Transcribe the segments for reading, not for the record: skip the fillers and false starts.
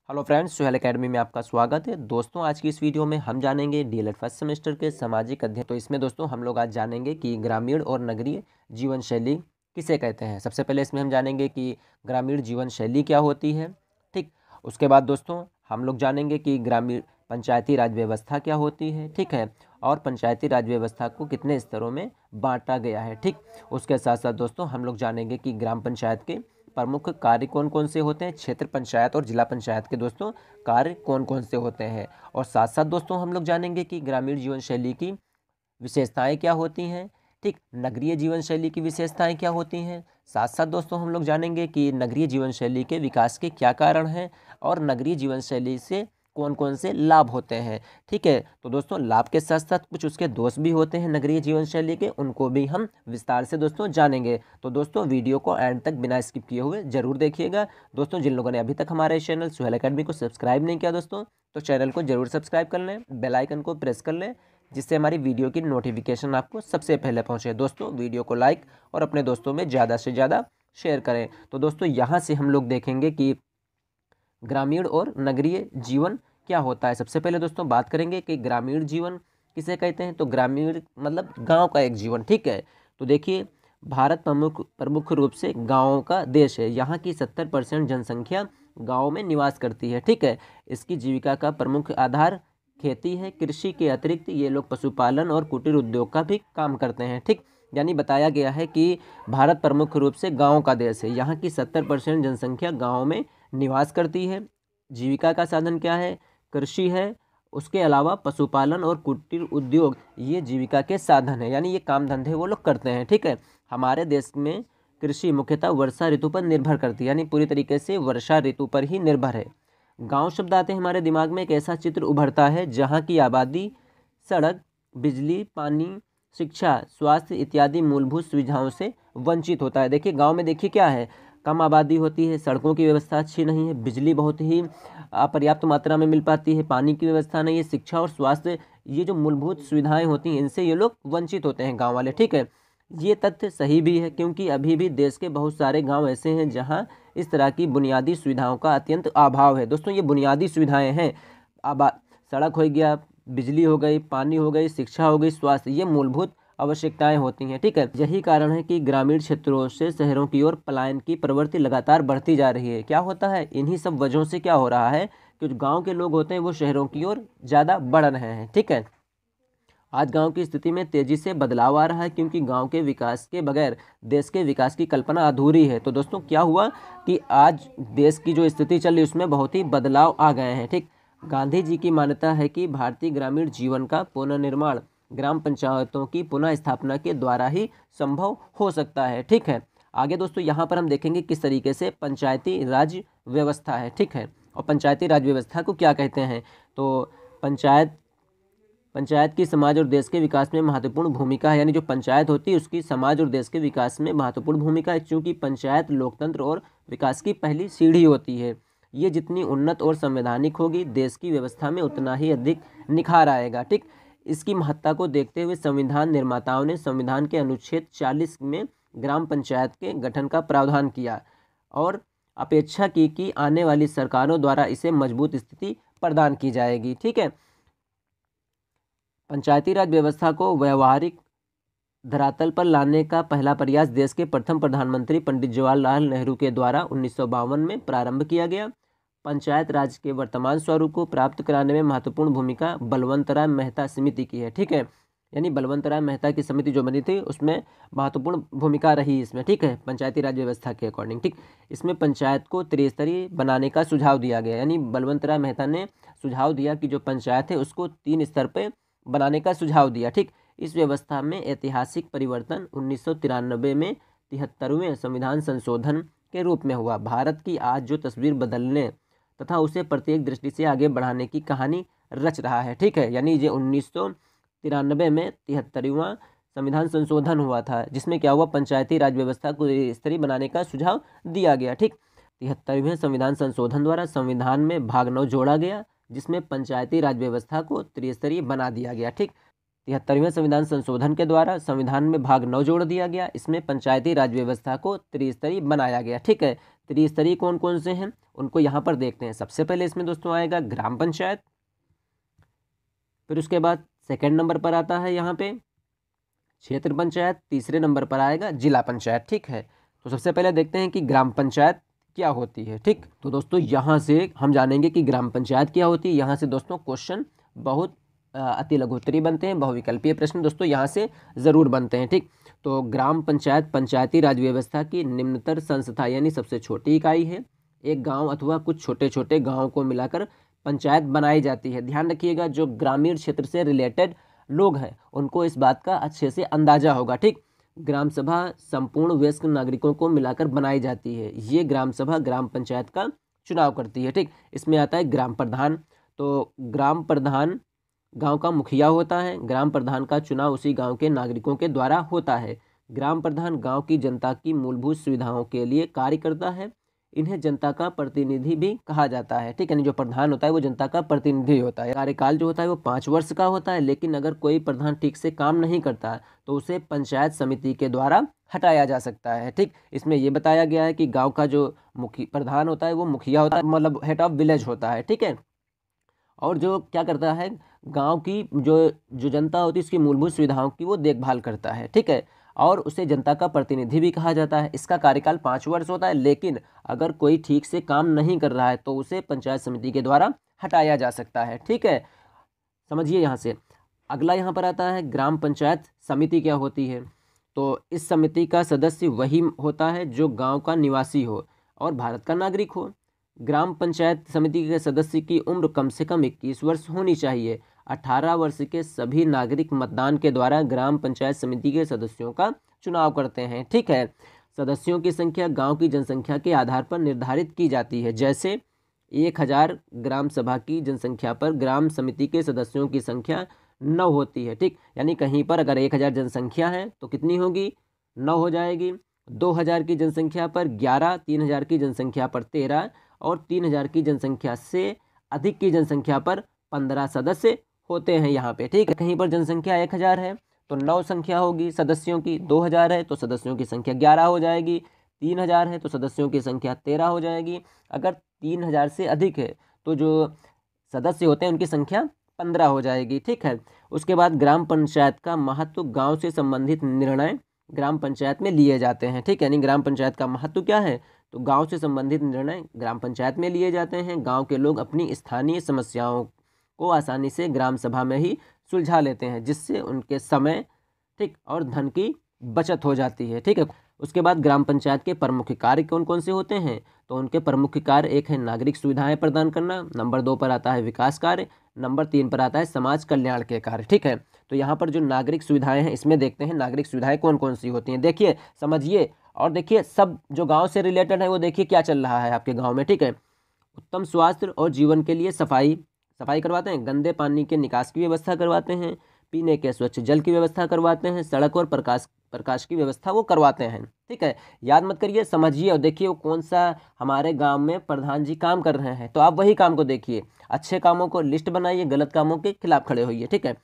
Hello friends, Suhail academy में आपका स्वागत है। दोस्तों, आज की इस वीडियो में हम जानेंगे डीएलएड फर्स्ट सेमेस्टर के सामाजिक अध्ययन। तो इसमें दोस्तों हम लोग आज जानेंगे कि ग्रामीण और नगरीय जीवन शैली किसे कहते हैं। सबसे पहले इसमें हम जानेंगे कि ग्रामीण जीवन शैली क्या होती है। ठीक, उसके बाद दोस्तों हम लोग जानेंगे कि ग्रामीण पंचायती राज व्यवस्था क्या होती है। ठीक है, और पंचायती राज व्यवस्था को कितने स्तरों में बांटा गया है। ठीक, उसके साथ साथ दोस्तों हम लोग जानेंगे कि ग्राम पंचायत के प्रमुख कार्य कौन कौन से होते हैं, क्षेत्र पंचायत और जिला पंचायत के दोस्तों कार्य कौन कौन से होते हैं। और साथ साथ दोस्तों हम लोग जानेंगे कि ग्रामीण जीवन शैली की विशेषताएं क्या होती हैं। ठीक, नगरीय जीवन शैली की विशेषताएं क्या होती हैं। साथ साथ दोस्तों हम लोग जानेंगे कि नगरीय जीवन शैली के विकास के क्या कारण हैं और नगरीय जीवन शैली से कौन कौन से लाभ होते हैं। ठीक है, तो दोस्तों लाभ के साथ साथ कुछ उसके दोष भी होते हैं नगरीय जीवन शैली के, उनको भी हम विस्तार से दोस्तों जानेंगे। तो दोस्तों वीडियो को एंड तक बिना स्किप किए हुए जरूर देखिएगा। दोस्तों जिन लोगों ने अभी तक हमारे चैनल सुहेल एकेडमी को सब्सक्राइब नहीं किया दोस्तों, तो चैनल को जरूर सब्सक्राइब कर लें, बेल आइकन को प्रेस कर लें, जिससे हमारी वीडियो की नोटिफिकेशन आपको सबसे पहले पहुंचे। दोस्तों वीडियो को लाइक और अपने दोस्तों में ज़्यादा से ज़्यादा शेयर करें। तो दोस्तों यहाँ से हम लोग देखेंगे कि ग्रामीण और नगरीय जीवन क्या होता है। सबसे पहले दोस्तों बात करेंगे कि ग्रामीण जीवन किसे कहते हैं। तो ग्रामीण मतलब गांव का एक जीवन। ठीक है, तो देखिए भारत प्रमुख रूप से गाँवों का देश है। यहाँ की 70% जनसंख्या गाँव में निवास करती है। ठीक है, इसकी जीविका का प्रमुख आधार खेती है। कृषि के अतिरिक्त ये लोग पशुपालन और कुटीर उद्योग का भी काम करते हैं। ठीक, यानी बताया गया है कि भारत प्रमुख रूप से गाँव का देश है। यहाँ की 70% जनसंख्या गाँव में निवास करती है। जीविका का साधन क्या है, कृषि है। उसके अलावा पशुपालन और कुटीर उद्योग ये जीविका के साधन है, यानी ये काम धंधे वो लोग करते हैं। ठीक है, हमारे देश में कृषि मुख्यतः वर्षा ऋतु पर निर्भर करती है, यानी पूरी तरीके से वर्षा ऋतु पर ही निर्भर है। गांव शब्द आते हैं हमारे दिमाग में, एक ऐसा चित्र उभरता है जहां की आबादी सड़क, बिजली, पानी, शिक्षा, स्वास्थ्य इत्यादि मूलभूत सुविधाओं से वंचित होता है। देखिए गांव में देखिए क्या है, कम आबादी होती है, सड़कों की व्यवस्था अच्छी नहीं है, बिजली बहुत ही अपर्याप्त मात्रा में मिल पाती है, पानी की व्यवस्था नहीं है, शिक्षा और स्वास्थ्य ये जो मूलभूत सुविधाएं होती हैं इनसे ये लोग वंचित होते हैं गांव वाले। ठीक है, ये तथ्य सही भी है क्योंकि अभी भी देश के बहुत सारे गांव ऐसे हैं जहां इस तरह की बुनियादी सुविधाओं का अत्यंत अभाव है। दोस्तों ये बुनियादी सुविधाएं हैं, सड़क हो गया, बिजली हो गई, पानी हो गई, शिक्षा हो गई, स्वास्थ्य, ये मूलभूत आवश्यकताएं होती हैं। ठीक है, यही कारण है कि ग्रामीण क्षेत्रों से शहरों की ओर पलायन की प्रवृत्ति लगातार बढ़ती जा रही है। क्या होता है, इन्हीं सब वजहों से क्या हो रहा है कि जो गाँव के लोग होते हैं वो शहरों की ओर ज़्यादा बढ़ रहे हैं। ठीक है, आज गांव की स्थिति में तेजी से बदलाव आ रहा है क्योंकि गांव के विकास के बगैर देश के विकास की कल्पना अधूरी है। तो दोस्तों क्या हुआ कि आज देश की जो स्थिति चल रही है उसमें बहुत ही बदलाव आ गए हैं। ठीक, गांधी जी की मान्यता है कि भारतीय ग्रामीण जीवन का पुनर्निर्माण ग्राम पंचायतों की पुनः स्थापना के द्वारा ही संभव हो सकता है। ठीक है, आगे दोस्तों यहाँ पर हम देखेंगे किस तरीके से पंचायती राज व्यवस्था है। ठीक है, और पंचायती राज व्यवस्था को क्या कहते हैं। तो पंचायत की समाज और देश के विकास में महत्वपूर्ण भूमिका है, यानी जो पंचायत होती है उसकी समाज और देश के विकास में महत्वपूर्ण भूमिका है। चूँकि पंचायत लोकतंत्र और विकास की पहली सीढ़ी होती है, ये जितनी उन्नत और संवैधानिक होगी देश की व्यवस्था में उतना ही अधिक निखार आएगा। ठीक, इसकी महत्ता को देखते हुए संविधान निर्माताओं ने संविधान के अनुच्छेद 40 में ग्राम पंचायत के गठन का प्रावधान किया और अपेक्षा की कि आने वाली सरकारों द्वारा इसे मजबूत स्थिति प्रदान की जाएगी। ठीक है, पंचायती राज व्यवस्था को व्यवहारिक धरातल पर लाने का पहला प्रयास देश के प्रथम प्रधानमंत्री पंडित जवाहरलाल नेहरू के द्वारा 1952 में प्रारंभ किया गया। पंचायत राज के वर्तमान स्वरूप को प्राप्त कराने में महत्वपूर्ण भूमिका बलवंतराय मेहता समिति की है। ठीक है, यानी बलवंतराय मेहता की समिति जो बनी थी उसमें महत्वपूर्ण भूमिका रही इसमें। ठीक है, पंचायती राज व्यवस्था के अकॉर्डिंग। ठीक, इसमें पंचायत को त्रिस्तरीय बनाने का सुझाव दिया गया, यानी बलवंतराय मेहता ने सुझाव दिया कि जो पंचायत है उसको 3 स्तर पर बनाने का सुझाव दिया। ठीक, इस व्यवस्था में ऐतिहासिक परिवर्तन 1993 में 73वें संविधान संशोधन के रूप में हुआ। भारत की आज जो तस्वीर बदलने तथा उसे प्रत्येक दृष्टि से आगे बढ़ाने की कहानी रच रहा है। ठीक है, यानी ये 1993 में 73वां संविधान संशोधन हुआ था जिसमें क्या हुआ, पंचायती राज व्यवस्था को स्तरीय बनाने का सुझाव दिया गया। ठीक, 73वें संविधान संशोधन द्वारा संविधान में भाग 9 जोड़ा गया जिसमें पंचायती राज व्यवस्था को त्रिस्तरीय बना दिया गया। ठीक, 73वें संविधान संशोधन के द्वारा संविधान में भाग 9 जोड़ दिया गया, इसमें पंचायती राज व्यवस्था को त्रिस्तरीय बनाया गया। ठीक है, त्रिस्तरीय कौन कौन से हैं उनको यहाँ पर देखते हैं। सबसे पहले इसमें दोस्तों आएगा ग्राम पंचायत, फिर उसके बाद सेकंड नंबर पर आता है यहाँ पे क्षेत्र पंचायत, तीसरे नंबर पर आएगा जिला पंचायत। ठीक है, तो सबसे पहले देखते हैं कि ग्राम पंचायत क्या होती है। ठीक, तो दोस्तों यहाँ से हम जानेंगे कि ग्राम पंचायत क्या होती है। यहाँ से दोस्तों क्वेश्चन बहुत अति लघुत्तरीय बनते हैं, बहुविकल्पीय प्रश्न दोस्तों यहाँ से ज़रूर बनते हैं। ठीक, तो ग्राम पंचायत पंचायती राज व्यवस्था की निम्नतर संस्था यानी सबसे छोटी इकाई है। एक गांव अथवा कुछ छोटे छोटे गांवों को मिलाकर पंचायत बनाई जाती है। ध्यान रखिएगा, जो ग्रामीण क्षेत्र से रिलेटेड लोग हैं उनको इस बात का अच्छे से अंदाजा होगा। ठीक, ग्राम सभा संपूर्ण वयस्क नागरिकों को मिलाकर बनाई जाती है। ये ग्राम सभा ग्राम पंचायत का चुनाव करती है। ठीक, इसमें आता है ग्राम प्रधान। तो ग्राम प्रधान गांव का मुखिया होता है। ग्राम प्रधान का चुनाव उसी गांव के नागरिकों के द्वारा होता है। ग्राम प्रधान गांव की जनता की मूलभूत सुविधाओं के लिए कार्य करता है। इन्हें जनता का प्रतिनिधि भी कहा जाता है। ठीक है, यानी जो प्रधान होता है वो जनता का प्रतिनिधि होता है। कार्यकाल जो होता है वो 5 वर्ष का होता है, लेकिन अगर कोई प्रधान ठीक से काम नहीं करता है तो उसे पंचायत समिति के द्वारा हटाया जा सकता है। ठीक, इसमें ये बताया गया है कि गाँव का जो मुखिया प्रधान होता है वो मुखिया होता है, मतलब हेड ऑफ विलेज होता है। ठीक है, और जो क्या करता है गांव की जो जनता होती है उसकी मूलभूत सुविधाओं की वो देखभाल करता है। ठीक है, और उसे जनता का प्रतिनिधि भी कहा जाता है। इसका कार्यकाल 5 वर्ष होता है, लेकिन अगर कोई ठीक से काम नहीं कर रहा है तो उसे पंचायत समिति के द्वारा हटाया जा सकता है। ठीक है, समझिए यहाँ से। अगला यहाँ पर आता है ग्राम पंचायत समिति क्या होती है। तो इस समिति का सदस्य वही होता है जो गाँव का निवासी हो और भारत का नागरिक हो। ग्राम पंचायत समिति के सदस्य की उम्र कम से कम 21 वर्ष होनी चाहिए। 18 वर्ष के सभी नागरिक मतदान के द्वारा ग्राम पंचायत समिति के सदस्यों का चुनाव करते हैं। ठीक है, सदस्यों की संख्या गांव की जनसंख्या के आधार पर निर्धारित की जाती है। जैसे 1000 ग्राम सभा की जनसंख्या पर ग्राम समिति के सदस्यों की संख्या 9 होती है। ठीक, यानी कहीं पर अगर 1000 जनसंख्या है तो कितनी होगी, 9 हो जाएगी। 2000 की जनसंख्या पर 11, 3000 की जनसंख्या पर 13 और 3000 की जनसंख्या से अधिक की जनसंख्या पर 15 सदस्य होते हैं यहाँ पे। ठीक है, कहीं पर जनसंख्या 1000 है तो 9 संख्या होगी सदस्यों की, 2000 है तो सदस्यों की संख्या 11 हो जाएगी, 3000 है तो सदस्यों की संख्या 13 हो जाएगी। अगर 3000 से अधिक है तो जो सदस्य होते हैं उनकी संख्या 15 हो जाएगी। ठीक है, उसके बाद ग्राम पंचायत का महत्व, गाँव से संबंधित निर्णय ग्राम पंचायत में लिए जाते हैं। ठीक है, यानी ग्राम पंचायत का महत्व क्या है, तो गांव से संबंधित निर्णय ग्राम पंचायत में लिए जाते हैं। गांव के लोग अपनी स्थानीय समस्याओं को आसानी से ग्राम सभा में ही सुलझा लेते हैं, जिससे उनके समय ठीक और धन की बचत हो जाती है। ठीक है, उसके बाद ग्राम पंचायत के प्रमुख कार्य कौन कौन से होते हैं, तो उनके प्रमुख कार्य एक है नागरिक सुविधाएं प्रदान करना, नंबर 2 पर आता है विकास कार्य, नंबर 3 पर आता है समाज कल्याण के कार्य। ठीक है, तो यहाँ पर जो नागरिक सुविधाएं हैं इसमें देखते हैं नागरिक सुविधाएं कौन कौन सी होती हैं। देखिए, समझिए और देखिए, सब जो गांव से रिलेटेड है वो देखिए क्या चल रहा है आपके गांव में। ठीक है, उत्तम स्वास्थ्य और जीवन के लिए सफाई करवाते हैं, गंदे पानी के निकास की व्यवस्था करवाते हैं, पीने के स्वच्छ जल की व्यवस्था करवाते हैं, सड़क और प्रकाश की व्यवस्था वो करवाते हैं। ठीक है, याद मत करिए, समझिए और देखिए वो कौन सा हमारे गांव में प्रधान जी काम कर रहे हैं, तो आप वही काम को देखिए, अच्छे कामों को लिस्ट बनाइए, गलत कामों के खिलाफ खड़े होइए। ठीक है,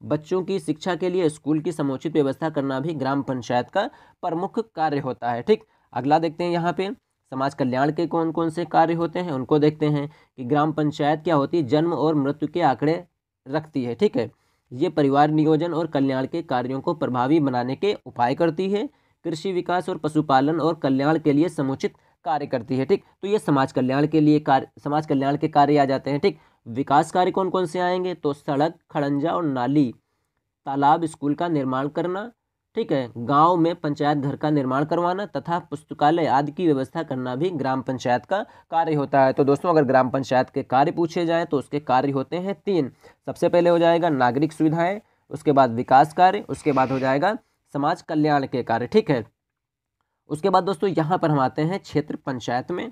बच्चों की शिक्षा के लिए स्कूल की समुचित व्यवस्था करना भी ग्राम पंचायत का प्रमुख कार्य होता है। ठीक, अगला देखते हैं यहाँ पे समाज कल्याण के कौन कौन से कार्य होते हैं उनको देखते हैं कि ग्राम पंचायत क्या होती है, जन्म और मृत्यु के आंकड़े रखती है। ठीक है, ये परिवार नियोजन और कल्याण के कार्यों को प्रभावी बनाने के उपाय करती है, कृषि विकास और पशुपालन और कल्याण के लिए समुचित कार्य करती है। ठीक, तो ये समाज कल्याण के कार्य आ जाते हैं। ठीक, विकास कार्य कौन कौन से आएंगे, तो सड़क, खड़ंजा और नाली, तालाब, स्कूल का निर्माण करना। ठीक है, गांव में पंचायत घर का निर्माण करवाना तथा पुस्तकालय आदि की व्यवस्था करना भी ग्राम पंचायत का कार्य होता है। तो दोस्तों, अगर ग्राम पंचायत के कार्य पूछे जाएं तो उसके कार्य होते हैं 3। सबसे पहले हो जाएगा नागरिक सुविधाएं, उसके बाद विकास कार्य, उसके बाद हो जाएगा समाज कल्याण के कार्य। ठीक है, उसके बाद दोस्तों यहाँ पर हम आते हैं क्षेत्र पंचायत में।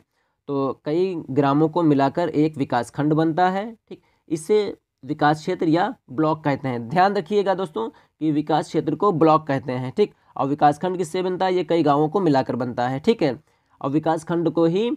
तो कई ग्रामों को मिलाकर एक विकास खंड बनता है। ठीक, इसे विकास क्षेत्र या ब्लॉक कहते हैं। ध्यान रखिएगा दोस्तों कि विकास क्षेत्र को ब्लॉक कहते हैं। ठीक, और विकास खंड किससे बनता है, ये कई गांवों को मिलाकर बनता है। ठीक है, और विकास खंड को ही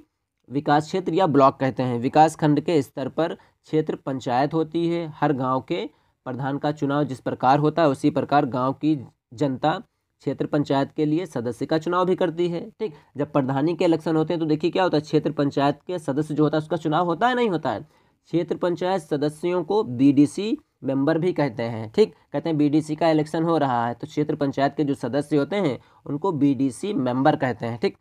विकास क्षेत्र या ब्लॉक कहते हैं। विकास खंड के स्तर पर क्षेत्र पंचायत होती है। हर गाँव के प्रधान का चुनाव जिस प्रकार होता है उसी प्रकार गाँव की जनता क्षेत्र पंचायत के लिए सदस्य का चुनाव भी करती है। ठीक, जब प्रधानी के इलेक्शन होते हैं तो देखिए क्या होता है, क्षेत्र पंचायत के सदस्य जो होता है उसका चुनाव होता है, नहीं होता है। क्षेत्र पंचायत सदस्यों को बीडीसी मेंबर भी कहते हैं। ठीक, कहते हैं बीडीसी का इलेक्शन हो रहा है तो क्षेत्र पंचायत के जो सदस्य होते हैं उनको बीडीसी मेंबर कहते हैं। ठीक,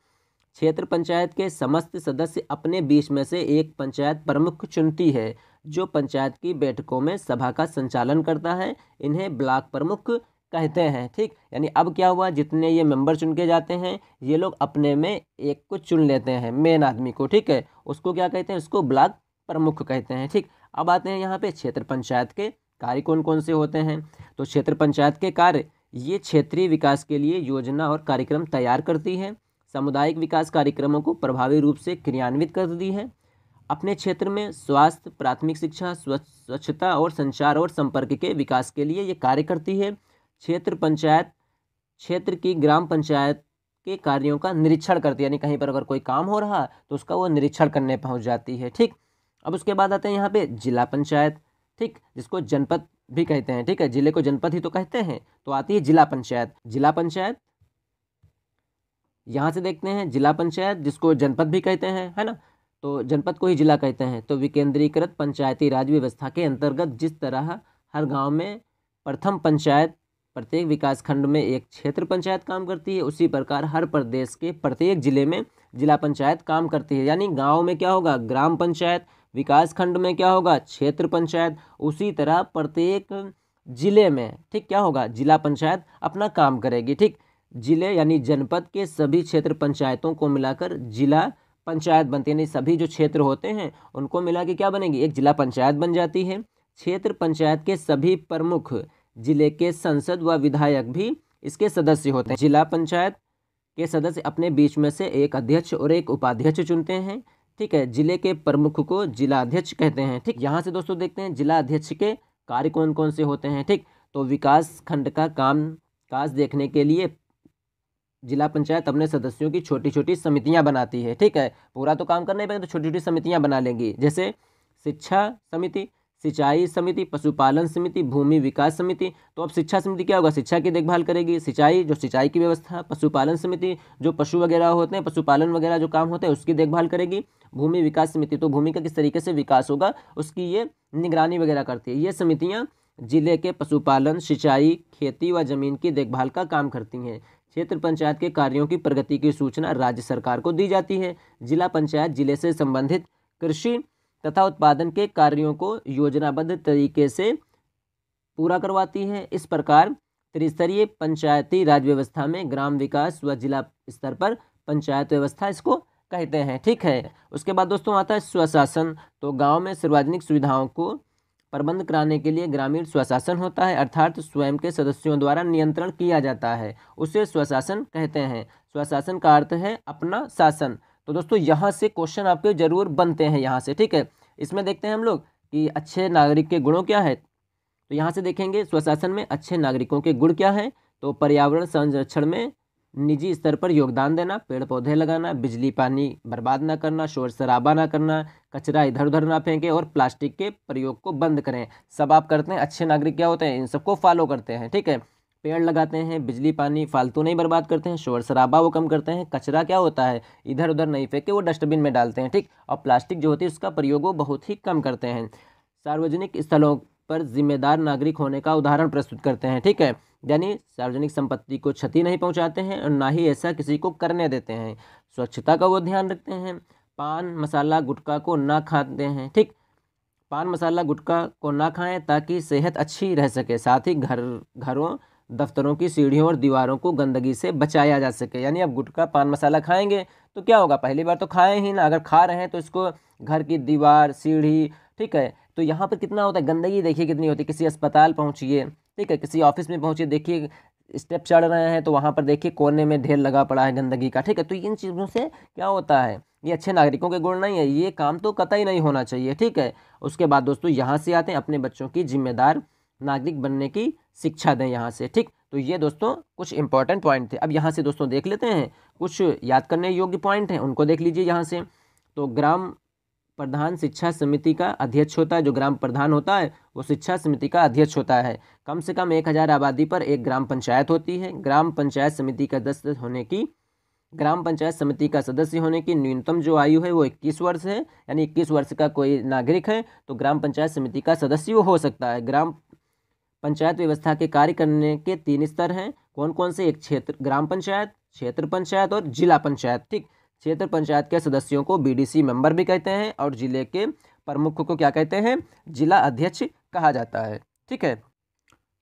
क्षेत्र पंचायत के समस्त सदस्य अपने बीच में से एक पंचायत प्रमुख चुनती है जो पंचायत की बैठकों में सभा का संचालन करता है। इन्हें ब्लॉक प्रमुख कहते हैं। ठीक, यानी अब क्या हुआ, जितने ये मेंबर चुन के जाते हैं ये लोग अपने में एक को चुन लेते हैं, मेन आदमी को। ठीक है, उसको क्या कहते हैं, उसको ब्लॉक प्रमुख कहते हैं। ठीक, अब आते हैं यहाँ पे क्षेत्र पंचायत के कार्य कौन कौन से होते हैं। तो क्षेत्र पंचायत के कार्य, ये क्षेत्रीय विकास के लिए योजना और कार्यक्रम तैयार करती है, सामुदायिक विकास कार्यक्रमों को प्रभावी रूप से क्रियान्वित करती है, अपने क्षेत्र में स्वास्थ्य, प्राथमिक शिक्षा, स्वच्छता और संचार और संपर्क के विकास के लिए ये कार्य करती है। क्षेत्र पंचायत क्षेत्र की ग्राम पंचायत के कार्यों का निरीक्षण करती है, यानी कहीं पर अगर कोई काम हो रहा तो उसका वो निरीक्षण करने पहुंच जाती है। ठीक, अब उसके बाद आते हैं यहाँ पे जिला पंचायत। ठीक, जिसको जनपद भी कहते हैं। ठीक है, जिले को जनपद ही तो कहते हैं, तो आती है जिला पंचायत। जिला पंचायत यहाँ से देखते हैं, जिला पंचायत जिसको जनपद भी कहते हैं, है ना, तो जनपद को ही जिला कहते हैं। तो विकेंद्रीकृत पंचायती राज व्यवस्था के अंतर्गत जिस तरह हर गांव में प्रथम पंचायत, प्रत्येक विकास खंड में एक क्षेत्र पंचायत काम करती है, उसी प्रकार हर प्रदेश के प्रत्येक जिले में जिला पंचायत काम करती है। यानी गांव में क्या होगा, ग्राम पंचायत, विकास खंड में क्या होगा, क्षेत्र पंचायत, उसी तरह प्रत्येक जिले में, ठीक, क्या होगा, जिला पंचायत अपना काम करेगी। ठीक, जिले यानी जनपद के सभी क्षेत्र पंचायतों को मिलाकर जिला पंचायत बनती है, यानी सभी जो क्षेत्र होते हैं उनको मिला के क्या बनेगी, एक जिला पंचायत बन जाती है। क्षेत्र पंचायत के सभी प्रमुख जिले के सांसद व विधायक भी इसके सदस्य होते हैं। जिला पंचायत के सदस्य अपने बीच में से एक अध्यक्ष और एक उपाध्यक्ष चुनते हैं। ठीक है, जिले के प्रमुख को जिला अध्यक्ष कहते हैं। ठीक, यहाँ से दोस्तों देखते हैं जिला अध्यक्ष के कार्य कौन कौन से होते हैं। ठीक, तो विकास खंड का काम काज देखने के लिए जिला पंचायत अपने सदस्यों की छोटी छोटी समितियां बनाती है। ठीक है, पूरा तो काम करना ही पड़ेगा, तो छोटी छोटी समितियां बना लेंगी, जैसे शिक्षा समिति, सिंचाई समिति, पशुपालन समिति, भूमि विकास समिति। तो अब शिक्षा समिति क्या होगा, शिक्षा की देखभाल करेगी। सिंचाई जो सिंचाई की व्यवस्था, पशुपालन समिति जो पशु वगैरह होते हैं, पशुपालन वगैरह जो काम होते हैं उसकी देखभाल करेगी। भूमि विकास समिति तो भूमि का किस तरीके से विकास होगा उसकी ये निगरानी वगैरह करती है। ये समितियाँ जिले के पशुपालन, सिंचाई, खेती व जमीन की देखभाल का काम करती हैं। क्षेत्र पंचायत के कार्यों की प्रगति की सूचना राज्य सरकार को दी जाती है। जिला पंचायत जिले से संबंधित कृषि तथा उत्पादन के कार्यों को योजनाबद्ध तरीके से पूरा करवाती है। इस प्रकार त्रिस्तरीय पंचायती राज व्यवस्था में ग्राम विकास व जिला स्तर पर पंचायत व्यवस्था इसको कहते हैं। ठीक है, उसके बाद दोस्तों आता है स्वशासन। तो गांव में सार्वजनिक सुविधाओं को प्रबंध कराने के लिए ग्रामीण स्वशासन होता है, अर्थात स्वयं के सदस्यों द्वारा नियंत्रण किया जाता है, उसे स्वशासन कहते हैं। स्वशासन का अर्थ है अपना शासन। तो दोस्तों यहाँ से क्वेश्चन आपके जरूर बनते हैं यहाँ से। ठीक है, इसमें देखते हैं हम लोग कि अच्छे नागरिक के गुणों क्या है। तो यहाँ से देखेंगे स्वशासन में अच्छे नागरिकों के गुण क्या हैं। तो पर्यावरण संरक्षण में निजी स्तर पर योगदान देना, पेड़ पौधे लगाना, बिजली पानी बर्बाद ना करना, शोर शराबा ना करना, कचरा इधर उधर ना फेंके और प्लास्टिक के प्रयोग को बंद करें। सब आप करते हैं। अच्छे नागरिक क्या होते हैं, इन सबको फॉलो करते हैं। ठीक है, पेड़ लगाते हैं, बिजली पानी फालतू नहीं बर्बाद करते हैं, शोर शराबा वो कम करते हैं, कचरा क्या होता है इधर उधर नहीं फेंके, वो डस्टबिन में डालते हैं। ठीक, और प्लास्टिक जो होती है उसका प्रयोग वो बहुत ही कम करते हैं। सार्वजनिक स्थलों पर जिम्मेदार नागरिक होने का उदाहरण प्रस्तुत करते हैं। ठीक है, यानी सार्वजनिक संपत्ति को क्षति नहीं पहुंचाते हैं और ना ही ऐसा किसी को करने देते हैं। स्वच्छता का वो ध्यान रखते हैं। पान मसाला गुटखा को ना खाते हैं। ठीक, पान मसाला गुटखा को ना खाएं ताकि सेहत अच्छी रह सके। साथ ही घरों दफ्तरों की सीढ़ियों और दीवारों को गंदगी से बचाया जा सके। यानी अब गुटखा पान मसाला खाएंगे तो क्या होगा, पहली बार तो खाएं ही ना, अगर खा रहे हैं तो इसको घर की दीवार, सीढ़ी, ठीक है, तो यहाँ पर कितना होता है गंदगी, देखिए कितनी होती है। किसी अस्पताल पहुँचिए, ठीक है, किसी ऑफिस में पहुँचिए, देखिए स्टेप चढ़ रहे हैं तो वहाँ पर देखिए कोने में ढेर लगा पड़ा है गंदगी का। ठीक है, तो इन चीज़ों से क्या होता है, ये अच्छे नागरिकों के गुण नहीं है, ये काम तो कतई नहीं होना चाहिए। ठीक है, उसके बाद दोस्तों यहाँ से आते हैं अपने बच्चों की जिम्मेदार नागरिक बनने की शिक्षा दें यहाँ से। ठीक, तो ये दोस्तों कुछ इंपॉर्टेंट पॉइंट थे। अब यहाँ से दोस्तों देख लेते हैं कुछ याद करने योग्य पॉइंट हैं, उनको देख लीजिए यहाँ से। तो ग्राम प्रधान शिक्षा समिति का अध्यक्ष होता है। जो ग्राम प्रधान होता है वो शिक्षा समिति का अध्यक्ष होता है। कम से कम 1000 आबादी पर एक ग्राम पंचायत होती है। ग्राम पंचायत समिति का सदस्य होने की न्यूनतम जो आयु है वो 21 वर्ष है, यानी 21 वर्ष का कोई नागरिक है तो ग्राम पंचायत समिति का सदस्य वो हो सकता है। ग्राम पंचायत व्यवस्था के कार्य करने के 3 स्तर हैं। कौन कौन से? एक क्षेत्र ग्राम पंचायत, क्षेत्र पंचायत और जिला पंचायत। ठीक, क्षेत्र पंचायत के सदस्यों को बीडीसी मेंबर भी कहते हैं और जिले के प्रमुख को क्या कहते हैं? जिला अध्यक्ष कहा जाता है। ठीक है,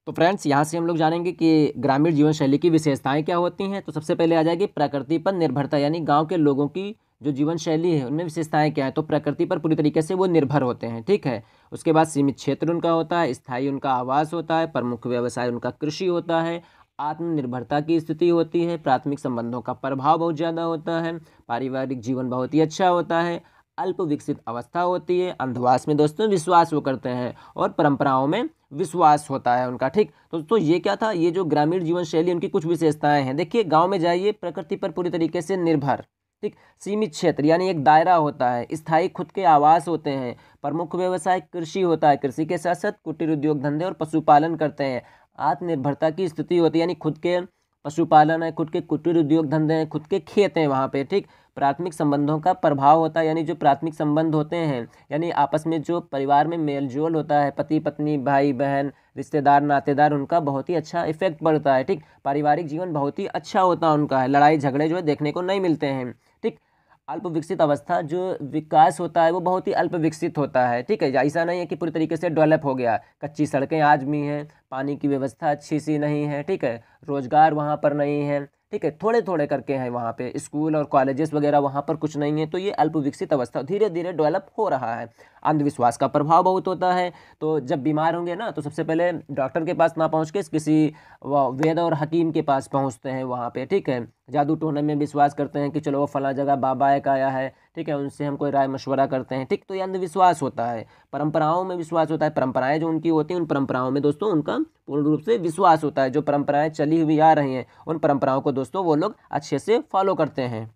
तो फ्रेंड्स यहाँ से हम लोग जानेंगे कि ग्रामीण जीवन शैली की विशेषताएं क्या होती हैं। तो सबसे पहले आ जाएगी प्रकृति पर निर्भरता, यानी गांव के लोगों की जो जीवन शैली है उनमें विशेषताएं क्या है? तो प्रकृति पर पूरी तरीके से वो निर्भर होते हैं। ठीक है, उसके बाद सीमित क्षेत्र उनका होता है, स्थायी उनका आवास होता है, प्रमुख व्यवसाय उनका कृषि होता है, आत्मनिर्भरता की स्थिति होती है, प्राथमिक संबंधों का प्रभाव बहुत ज़्यादा होता है, पारिवारिक जीवन बहुत ही अच्छा होता है, अल्प विकसित अवस्था होती है, अंधवास में दोस्तों विश्वास वो करते हैं और परंपराओं में विश्वास होता है उनका। ठीक, तो दोस्तों ये क्या था? ये जो ग्रामीण जीवन शैली उनकी कुछ विशेषताएं हैं। देखिए, गांव में जाइए, प्रकृति पर पूरी तरीके से निर्भर। ठीक, सीमित क्षेत्र यानी एक दायरा होता है, स्थायी खुद के आवास होते हैं, प्रमुख व्यवसाय कृषि होता है, कृषि के साथ साथ कुटीर उद्योग धंधे और पशुपालन करते हैं, आत्मनिर्भरता की स्थिति होती है यानी खुद के पशुपालन है, खुद के कुटीर उद्योग धंधे हैं, खुद के खेत हैं वहाँ पे। ठीक, प्राथमिक संबंधों का प्रभाव होता है, यानी जो प्राथमिक संबंध होते हैं यानी आपस में जो परिवार में मेल जोल होता है, पति पत्नी भाई बहन रिश्तेदार नातेदार, उनका बहुत ही अच्छा इफेक्ट पड़ता है। ठीक, पारिवारिक जीवन बहुत ही अच्छा होता है उनका है, लड़ाई झगड़े जो है देखने को नहीं मिलते हैं। ठीक, अल्प विकसित अवस्था, जो विकास होता है वो बहुत ही अल्प विकसित होता है। ठीक है, ऐसा नहीं है कि पूरी तरीके से डेवलप हो गया, कच्ची सड़कें आज भी हैं, पानी की व्यवस्था अच्छी सी नहीं है। ठीक है, रोजगार वहाँ पर नहीं है। ठीक है, थोड़े थोड़े करके हैं वहाँ पे, स्कूल और कॉलेजेस वगैरह वहाँ पर कुछ नहीं है। तो ये अल्प विकसित अवस्था धीरे धीरे डेवलप हो रहा है। अंधविश्वास का प्रभाव बहुत होता है, तो जब बीमार होंगे ना तो सबसे पहले डॉक्टर के पास ना पहुँच के किसी वेद और हकीम के पास पहुँचते हैं वहाँ पे। ठीक है, जादू टोने में विश्वास करते हैं कि चलो वो फला जगह बाबा एक आया है, ठीक है, उनसे हम कोई राय मशवरा करते हैं। ठीक, तो ये अंधविश्वास होता है। परंपराओं में विश्वास होता है, परंपराएं जो उनकी होती हैं उन परंपराओं में दोस्तों उनका पूर्ण रूप से विश्वास होता है। जो परंपराएं चली हुई आ रही हैं उन परंपराओं को दोस्तों वो लोग अच्छे से फॉलो करते हैं।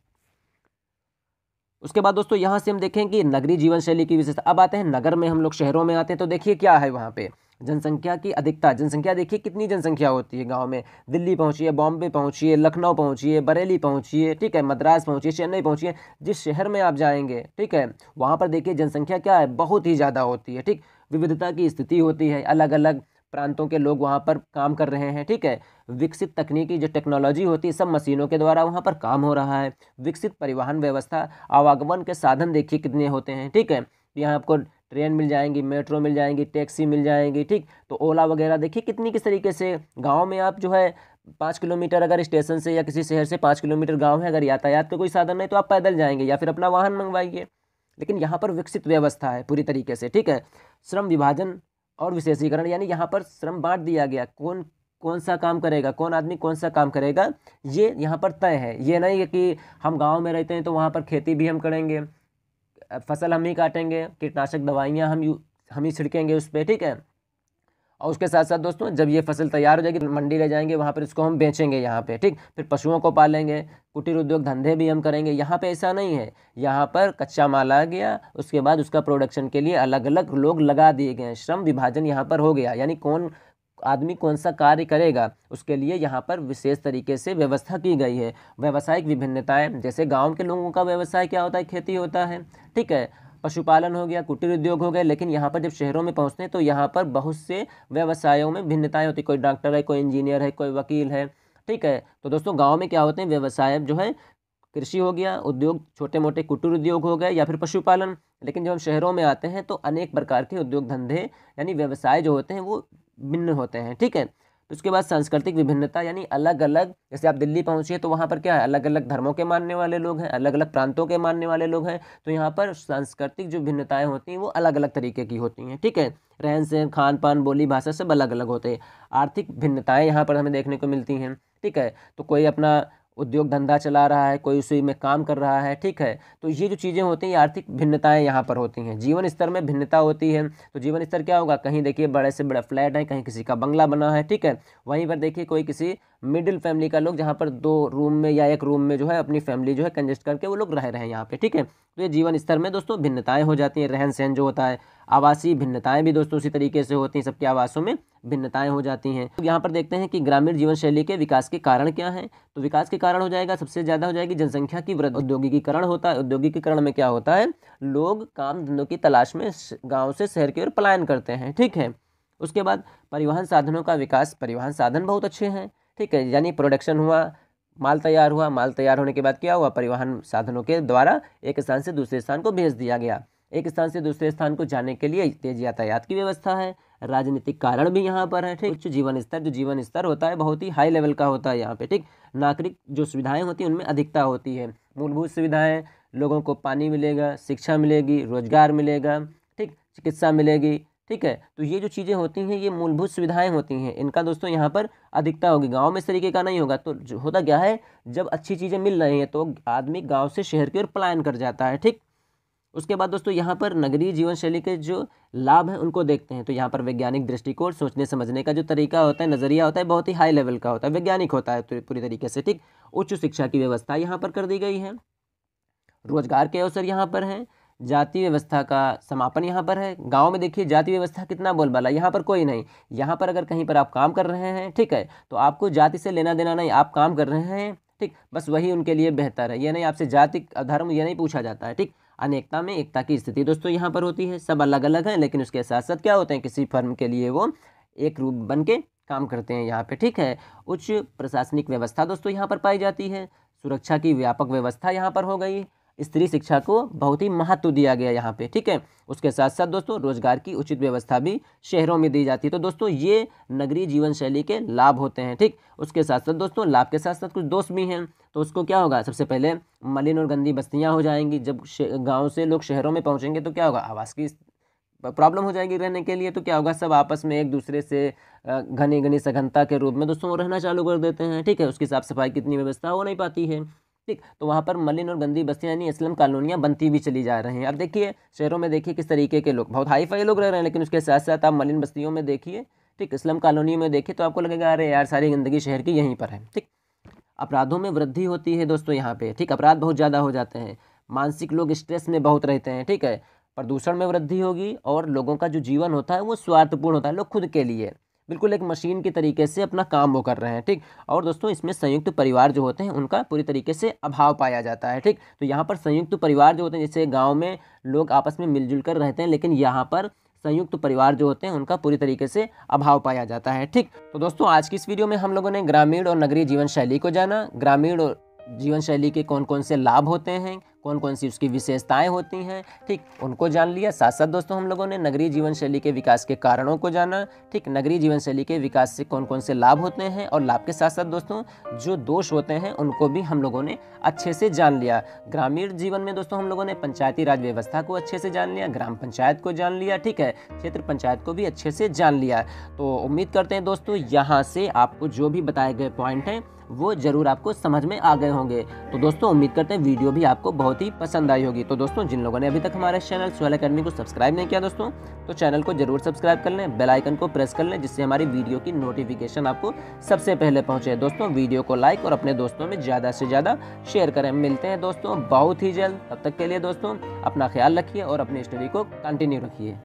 उसके बाद दोस्तों यहाँ से हम देखें कि नगरीय जीवन शैली की विशेषता। अब आते हैं नगर में, हम लोग शहरों में आते हैं तो देखिए क्या है वहाँ पे। जनसंख्या की अधिकता, जनसंख्या देखिए कितनी जनसंख्या होती है गांव में। दिल्ली पहुंचिए, बॉम्बे पहुंचिए, लखनऊ पहुंचिए, बरेली पहुंचिए, ठीक है, मद्रास पहुंचिए, चेन्नई पहुंचिए, जिस शहर में आप जाएंगे ठीक है वहाँ पर देखिए जनसंख्या क्या है, बहुत ही ज़्यादा होती है। ठीक, विविधता की स्थिति होती है, अलग अलग प्रांतों के लोग वहाँ पर काम कर रहे हैं। ठीक है, विकसित तकनीकी जो टेक्नोलॉजी होती है सब मशीनों के द्वारा वहाँ पर काम हो रहा है। विकसित परिवहन व्यवस्था, आवागमन के साधन देखिए कितने होते हैं। ठीक है, यहाँ आपको ट्रेन मिल जाएंगी, मेट्रो मिल जाएंगी, टैक्सी मिल जाएंगी। ठीक, तो ओला वगैरह देखिए कितनी किस तरीके से। गांव में आप जो है 5 किलोमीटर अगर स्टेशन से या किसी शहर से 5 किलोमीटर गांव है, अगर यातायात का कोई साधन नहीं तो आप पैदल जाएंगे या फिर अपना वाहन मंगवाइए। लेकिन यहाँ पर विकसित व्यवस्था है पूरी तरीके से। ठीक है, श्रम विभाजन और विशेषीकरण, यानी यहाँ पर श्रम बांट दिया गया, कौन कौन सा काम करेगा, कौन आदमी कौन सा काम करेगा, ये यहाँ पर तय है। ये नहीं है कि हम गांव में रहते हैं तो वहाँ पर खेती भी हम करेंगे, फसल हम ही काटेंगे, कीटनाशक दवाइयाँ हम ही छिड़केंगे उस पर। ठीक है, और उसके साथ साथ दोस्तों जब ये फसल तैयार हो जाएगी मंडी ले जाएंगे, वहाँ पर इसको हम बेचेंगे यहाँ पे। ठीक, फिर पशुओं को पालेंगे, कुटीर उद्योग धंधे भी हम करेंगे। यहाँ पे ऐसा नहीं है, यहाँ पर कच्चा माल आ गया, उसके बाद उसका प्रोडक्शन के लिए अलग अलग लोग लगा दिए गए हैं। श्रम विभाजन यहाँ पर हो गया, यानी कौन आदमी कौन सा कार्य करेगा उसके लिए यहाँ पर विशेष तरीके से व्यवस्था की गई है। व्यावसायिक विभिन्नताएं, जैसे गाँव के लोगों का व्यवसाय क्या होता है, खेती होता है। ठीक है, पशुपालन हो गया, कुटीर उद्योग हो गए। लेकिन यहाँ पर जब शहरों में पहुँचते हैं तो यहाँ पर बहुत से व्यवसायों में भिन्नताएं होती है, कोई डॉक्टर है, कोई इंजीनियर है, कोई वकील है। ठीक है, तो दोस्तों गांव में क्या होते हैं, व्यवसाय जो है कृषि हो गया, उद्योग छोटे मोटे कुटीर उद्योग हो गए या फिर पशुपालन। लेकिन जब हम शहरों में आते हैं तो अनेक प्रकार के उद्योग धंधे यानी व्यवसाय जो होते हैं वो भिन्न होते हैं। ठीक है, तो उसके बाद सांस्कृतिक विभिन्नता, यानी अलग अलग, जैसे आप दिल्ली पहुंचिए तो वहाँ पर क्या है, अलग अलग धर्मों के मानने वाले लोग हैं, अलग अलग प्रांतों के मानने वाले लोग हैं। तो यहाँ पर सांस्कृतिक जो भिन्नताएं होती हैं वो अलग अलग तरीके की होती हैं। ठीक है, रहन सहन, खान पान, बोली भाषा सब अलग अलग होते हैं। आर्थिक भिन्नताएं यहाँ पर हमें देखने को मिलती हैं। ठीक है, तो कोई अपना उद्योग धंधा चला रहा है, कोई उसी में काम कर रहा है, ठीक है। तो ये जो चीज़ें होती हैं, ये आर्थिक भिन्नताएं यहाँ पर होती हैं, जीवन स्तर में भिन्नता होती है। तो जीवन स्तर क्या होगा, कहीं देखिए बड़े से बड़ा फ्लैट है, कहीं किसी का बंगला बना है, ठीक है। वहीं पर देखिए कोई किसी मिडिल फैमिली का लोग जहाँ पर 2 रूम में या 1 रूम में जो है अपनी फैमिली जो है कंजेस्ट करके वो लोग रह रहे हैं यहाँ पे, ठीक है। तो ये जीवन स्तर में दोस्तों भिन्नताएं हो जाती हैं। रहन सहन जो होता है, आवासीय भिन्नताएं भी दोस्तों उसी तरीके से होती हैं, सबके आवासों में भिन्नताएं हो जाती हैं। तो यहाँ पर देखते हैं कि ग्रामीण जीवन शैली के विकास के कारण क्या हैं। तो विकास के कारण हो जाएगा, सबसे ज़्यादा हो जाएगी जनसंख्या की वृद्धि। औद्योगिकीकरण होता है, औद्योगिकीकरण में क्या होता है, लोग काम धंधों की तलाश में गाँव से शहर की ओर पलायन करते हैं, ठीक है। उसके बाद परिवहन साधनों का विकास, परिवहन साधन बहुत अच्छे हैं, ठीक है। यानी प्रोडक्शन हुआ, माल तैयार हुआ, माल तैयार होने के बाद क्या हुआ, परिवहन साधनों के द्वारा एक स्थान से दूसरे स्थान को भेज दिया गया। एक स्थान से दूसरे स्थान को जाने के लिए तेज यातायात की व्यवस्था है। राजनीतिक कारण भी यहाँ पर है, ठीक। उच्च जीवन स्तर, जो जीवन स्तर होता है बहुत ही हाई लेवल का होता है यहाँ पे, ठीक। नागरिक जो सुविधाएं होती हैं उनमें अधिकता होती है। मूलभूत सुविधाएं, लोगों को पानी मिलेगा, शिक्षा मिलेगी, रोजगार मिलेगा, ठीक, चिकित्सा मिलेगी, ठीक है। तो ये जो चीज़ें होती हैं ये मूलभूत सुविधाएं होती हैं, इनका दोस्तों यहाँ पर अधिकता होगी। गांव में इस तरीके का नहीं होगा। तो जो होता क्या है, जब अच्छी चीज़ें मिल रही हैं तो आदमी गांव से शहर की ओर पलायन कर जाता है, ठीक। उसके बाद दोस्तों यहाँ पर नगरीय जीवन शैली के जो लाभ हैं उनको देखते हैं। तो यहाँ पर वैज्ञानिक दृष्टिकोण, सोचने समझने का जो तरीका होता है, नज़रिया होता है, बहुत ही हाई लेवल का होता है, वैज्ञानिक होता है पूरी तरीके से, ठीक। उच्च शिक्षा की व्यवस्था यहाँ पर कर दी गई है। रोजगार के अवसर यहाँ पर हैं। जाति व्यवस्था का समापन यहाँ पर है। गांव में देखिए जाति व्यवस्था कितना बोलबाला, यहाँ पर कोई नहीं। यहाँ पर अगर कहीं पर आप काम कर रहे हैं, ठीक है, तो आपको जाति से लेना देना नहीं, आप काम कर रहे हैं, ठीक, बस वही उनके लिए बेहतर है। ये नहीं आपसे जाति धर्म ये नहीं पूछा जाता है, ठीक। अनेकता में एकता की स्थिति दोस्तों यहाँ पर होती है। सब अलग अलग हैं लेकिन उसके साथ साथ क्या होते हैं, किसी फर्म के लिए वो एक रूप बन के काम करते हैं यहाँ पे, ठीक है। उच्च प्रशासनिक व्यवस्था दोस्तों यहाँ पर पाई जाती है। सुरक्षा की व्यापक व्यवस्था यहाँ पर हो गई। स्त्री शिक्षा को बहुत ही महत्व दिया गया यहाँ पे, ठीक है। उसके साथ साथ दोस्तों रोजगार की उचित व्यवस्था भी शहरों में दी जाती है। तो दोस्तों ये नगरीय जीवन शैली के लाभ होते हैं, ठीक। उसके साथ साथ दोस्तों लाभ के साथ साथ कुछ दोष भी हैं। तो उसको क्या होगा, सबसे पहले मलिन और गंदी बस्तियाँ हो जाएंगी। जब गाँव से लोग शहरों में पहुँचेंगे तो क्या होगा, आवास की प्रॉब्लम हो जाएगी रहने के लिए। तो क्या होगा, सब आपस में एक दूसरे से घनी घनी सघनता के रूप में दोस्तों रहना चालू कर देते हैं, ठीक है। उसकी साफ सफाई कितनी व्यवस्था हो नहीं पाती है, ठीक। तो वहाँ पर मलिन और गंदी बस्तियाँ यानी स्लम कॉलोनियाँ बनती भी चली जा रही हैं। अब देखिए शहरों में देखिए किस तरीके के लोग, बहुत हाई फाई लोग रह रहे हैं, लेकिन उसके साथ साथ आप मलिन बस्तियों में देखिए, ठीक, स्लम कॉलोनी में देखिए तो आपको लगेगा अरे यार सारी गंदगी शहर की यहीं पर है, ठीक। अपराधों में वृद्धि होती है दोस्तों यहाँ पे, ठीक, अपराध बहुत ज़्यादा हो जाते हैं। मानसिक लोग स्ट्रेस में बहुत रहते हैं, ठीक है। प्रदूषण में वृद्धि होगी और लोगों का जो जीवन होता है वो स्वार्थपूर्ण होता है। लोग खुद के लिए बिल्कुल एक मशीन की तरीके से अपना काम वो कर रहे हैं, ठीक। और दोस्तों इसमें संयुक्त परिवार जो होते हैं उनका पूरी तरीके से अभाव पाया जाता है, ठीक। तो यहाँ पर संयुक्त परिवार जो होते हैं, जैसे गाँव में लोग आपस में मिलजुल कर रहते हैं, लेकिन यहाँ पर संयुक्त परिवार जो होते हैं उनका पूरी तरीके से अभाव पाया जाता है, ठीक। तो दोस्तों आज की इस वीडियो में हम लोगों ने ग्रामीण और नगरीय जीवन शैली को जाना। ग्रामीण और जीवन शैली के कौन कौन से लाभ होते हैं, कौन कौन सी उसकी विशेषताएं होती हैं, ठीक, उनको जान लिया। साथ साथ दोस्तों हम लोगों ने नगरीय जीवन शैली के विकास के कारणों को जाना, ठीक। नगरीय जीवन शैली के विकास से कौन कौन से लाभ होते हैं और लाभ के साथ साथ दोस्तों जो दोष होते हैं उनको भी हम लोगों ने अच्छे से जान लिया। ग्रामीण जीवन में दोस्तों हम लोगों ने पंचायती राज व्यवस्था को अच्छे से जान लिया, ग्राम पंचायत को जान लिया, ठीक है, क्षेत्र पंचायत को भी अच्छे से जान लिया। तो उम्मीद करते हैं दोस्तों यहाँ से आपको जो भी बताए गए पॉइंट हैं वो जरूर आपको समझ में आ गए होंगे। तो दोस्तों उम्मीद करते हैं वीडियो भी आपको बहुत ही पसंद आई होगी। तो दोस्तों जिन लोगों ने अभी तक हमारे चैनल सोहेल एकेडमी को सब्सक्राइब नहीं किया दोस्तों, तो चैनल को जरूर सब्सक्राइब कर लें, बेल आइकन को प्रेस कर लें, जिससे हमारी वीडियो की नोटिफिकेशन आपको सबसे पहले पहुंचे। दोस्तों वीडियो को लाइक और अपने दोस्तों में ज़्यादा से ज़्यादा शेयर करें। मिलते हैं दोस्तों बहुत ही जल्द, तब तक के लिए दोस्तों अपना ख्याल रखिए और अपनी स्टडी को कंटिन्यू रखिए।